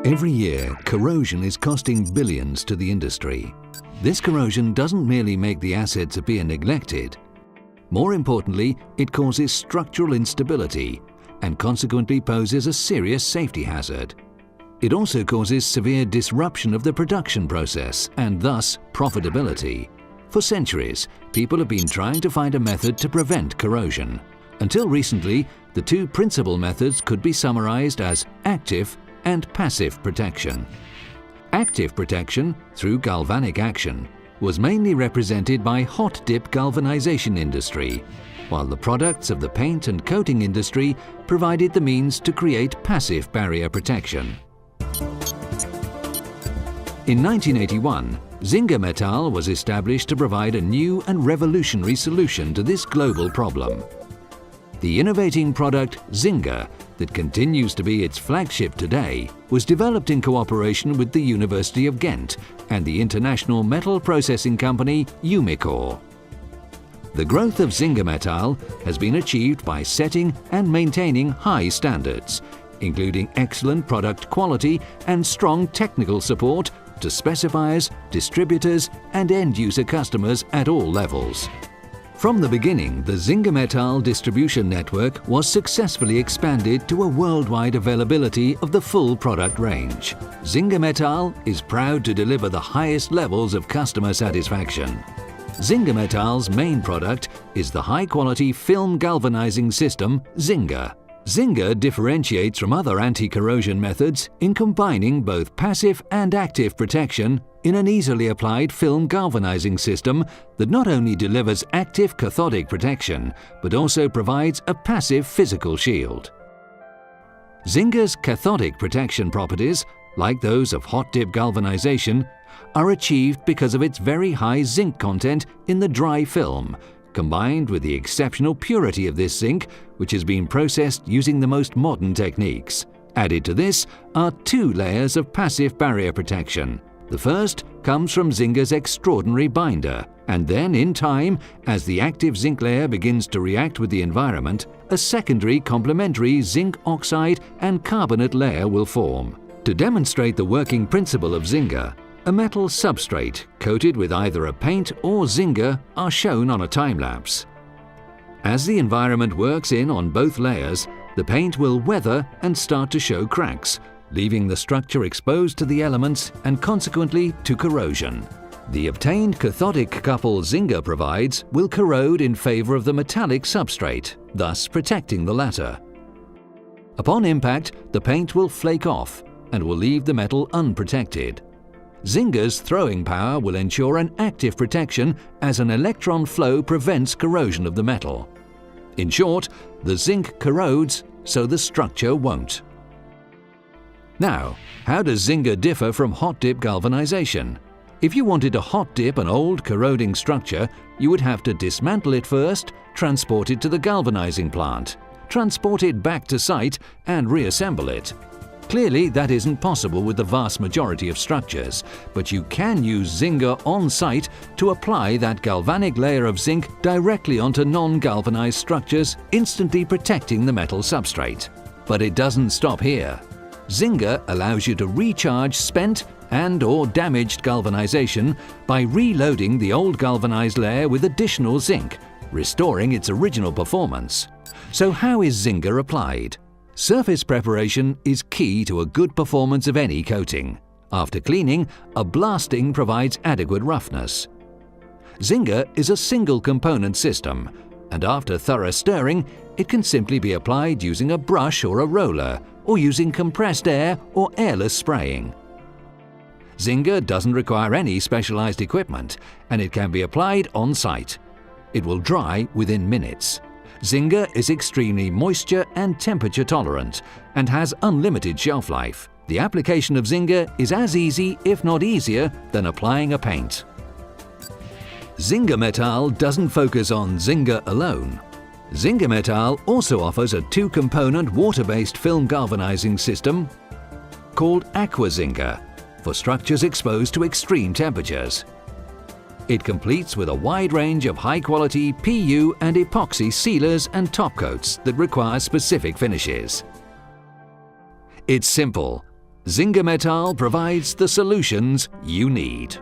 Every year, corrosion is costing billions to the industry. This corrosion doesn't merely make the assets appear neglected. More importantly, it causes structural instability and consequently poses a serious safety hazard. It also causes severe disruption of the production process and thus profitability. For centuries, people have been trying to find a method to prevent corrosion. Until recently, the two principal methods could be summarized as active and passive protection. Active protection, through galvanic action, was mainly represented by hot-dip galvanization industry, while the products of the paint and coating industry provided the means to create passive barrier protection. In 1981, Zinga Metal was established to provide a new and revolutionary solution to this global problem. The innovating product Zinga, that continues to be its flagship today, was developed in cooperation with the University of Ghent and the international metal processing company Umicore. The growth of Zinga Metal has been achieved by setting and maintaining high standards, including excellent product quality and strong technical support to specifiers, distributors and end-user customers at all levels. From the beginning, the Zinga Metal distribution network was successfully expanded to a worldwide availability of the full product range. Zinga Metal is proud to deliver the highest levels of customer satisfaction. Zinga Metal's main product is the high-quality film galvanizing system Zinga. Zinga differentiates from other anti-corrosion methods in combining both passive and active protection in an easily applied film galvanizing system that not only delivers active cathodic protection, but also provides a passive physical shield. Zinga's cathodic protection properties, like those of hot-dip galvanization, are achieved because of its very high zinc content in the dry film, combined with the exceptional purity of this zinc, which has been processed using the most modern techniques. Added to this are two layers of passive barrier protection. The first comes from Zinga's extraordinary binder, and then in time, as the active zinc layer begins to react with the environment, a secondary complementary zinc oxide and carbonate layer will form. To demonstrate the working principle of Zinga, a metal substrate coated with either a paint or Zinga are shown on a time-lapse. As the environment works in on both layers, the paint will weather and start to show cracks, leaving the structure exposed to the elements and consequently to corrosion. The obtained cathodic couple Zinga provides will corrode in favor of the metallic substrate, thus protecting the latter. Upon impact, the paint will flake off and will leave the metal unprotected. Zinga's throwing power will ensure an active protection as an electron flow prevents corrosion of the metal. In short, the zinc corrodes, so the structure won't. Now, how does Zinga differ from hot-dip galvanization? If you wanted to hot-dip an old corroding structure, you would have to dismantle it first, transport it to the galvanizing plant, transport it back to site and reassemble it. Clearly, that isn't possible with the vast majority of structures, but you can use Zinga on-site to apply that galvanic layer of zinc directly onto non-galvanized structures, instantly protecting the metal substrate. But it doesn't stop here. Zinga allows you to recharge spent and/or damaged galvanization by reloading the old galvanized layer with additional zinc, restoring its original performance. So how is Zinga applied? Surface preparation is key to a good performance of any coating. After cleaning, a blasting provides adequate roughness. Zinga is a single component system, and after thorough stirring, it can simply be applied using a brush or a roller, or using compressed air or airless spraying. Zinga doesn't require any specialized equipment, and it can be applied on-site. It will dry within minutes. Zinga is extremely moisture and temperature tolerant and has unlimited shelf life. The application of Zinga is as easy, if not easier, than applying a paint. Zinga Metal doesn't focus on Zinga alone. Zinga Metal also offers a two-component water-based film galvanizing system called Aqua Zinga for structures exposed to extreme temperatures. It completes with a wide range of high-quality PU and epoxy sealers and top coats that require specific finishes. It's simple. Zinga Metal provides the solutions you need.